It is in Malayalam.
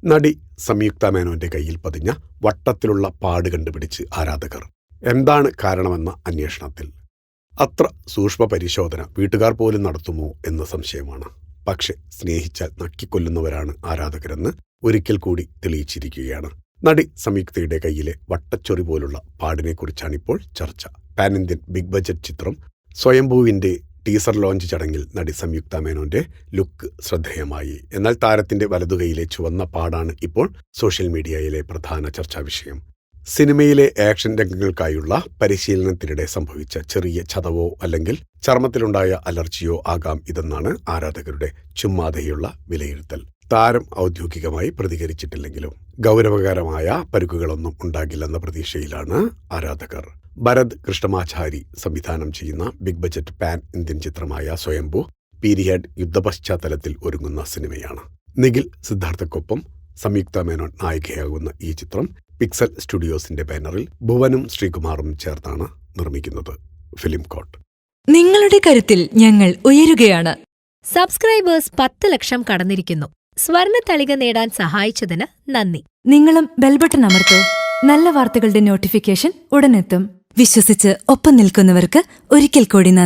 നടി സംയുക്ത മേനോന്റെ കയ്യിൽ പതിഞ്ഞ വട്ടത്തിലുള്ള പാട് കണ്ടുപിടിച്ച് ആരാധകർ. എന്താണ് കാരണമെന്ന അന്വേഷണത്തിൽ. അത്ര സൂക്ഷ്മ പരിശോധന വീട്ടുകാർ പോലും നടത്തുമോ എന്ന സംശയമാണ്. പക്ഷെ സ്നേഹിച്ചാൽ നക്കിക്കൊല്ലുന്നവരാണ് ആരാധകരെന്ന് ഒരിക്കൽ കൂടി തെളിയിച്ചിരിക്കുകയാണ്. നടി സംയുക്തയുടെ കയ്യിലെ വട്ടച്ചൊറി പോലുള്ള പാടിനെക്കുറിച്ചാണിപ്പോൾ ചർച്ച. പാൻ ഇന്ത്യൻ ബിഗ് ബജറ്റ് ചിത്രം സ്വയംഭൂവിന്റെ ടീസർ ലോഞ്ച് ചടങ്ങിൽ നടി സംയുക്ത മേനോന്റെ ലുക്ക് ശ്രദ്ധേയമായി. എന്നാൽ താരത്തിന്റെ വലതുകൈയിലെ ചുവന്ന പാടാണ് ഇപ്പോൾ സോഷ്യൽ മീഡിയയിലെ പ്രധാന ചർച്ചാ വിഷയം. സിനിമയിലെ ആക്ഷൻ രംഗങ്ങൾക്കായുള്ള പരിശീലനത്തിനിടെ സംഭവിച്ച ചെറിയ ചതവോ അല്ലെങ്കിൽ ചർമ്മത്തിലുണ്ടായ അലർജിയോ ആകാം ഇതെന്നാണ് ആരാധകരുടെ ചുമ്മാതെയുള്ള വിലയിരുത്തൽ. താരം ഔദ്യോഗികമായി പ്രതികരിച്ചിട്ടില്ലെങ്കിലും ഗൗരവകരമായ പരുക്കുകളൊന്നും ഉണ്ടാകില്ലെന്ന പ്രതീക്ഷയിലാണ് ആരാധകർ. ഭരത് കൃഷ്ണമാചാരി സംവിധാനം ചെയ്യുന്ന ബിഗ് ബജറ്റ് പാൻ ഇന്ത്യൻ ചിത്രമായ സ്വയംഭൂ പീരിയഡ് യുദ്ധപശ്ചാത്തലത്തിൽ ഒരുങ്ങുന്ന സിനിമയാണ്. നിഖിൽ സിദ്ധാർത്ഥക്കൊപ്പം സംയുക്ത മേനോൻ നായികയാകുന്ന ഈ ചിത്രം പിക്സൽ സ്റ്റുഡിയോസിന്റെ ബാനറിൽ ഭുവനും ശ്രീകുമാറും ചേർന്നാണ് നിർമ്മിക്കുന്നത്. ഫിലിം കോട്ട്. നിങ്ങളുടെ കരുത്തിൽ ഞങ്ങൾ ഉയരുകയാണ്. സബ്സ്ക്രൈബേഴ്സ് 10 ലക്ഷം കടന്നിരിക്കുന്നു. സ്വർണ തളിക നേടാൻ സഹായിച്ചതിന് നന്ദി. നിങ്ങളും ബെൽബട്ടൺ അമർത്തോ. നല്ല വാർത്തകളുടെ നോട്ടിഫിക്കേഷൻ ഉടനെത്തും. വിശ്വസിച്ച് ഒപ്പം നിൽക്കുന്നവർക്ക് ഒരിക്കൽ കൂടി നന്ദി.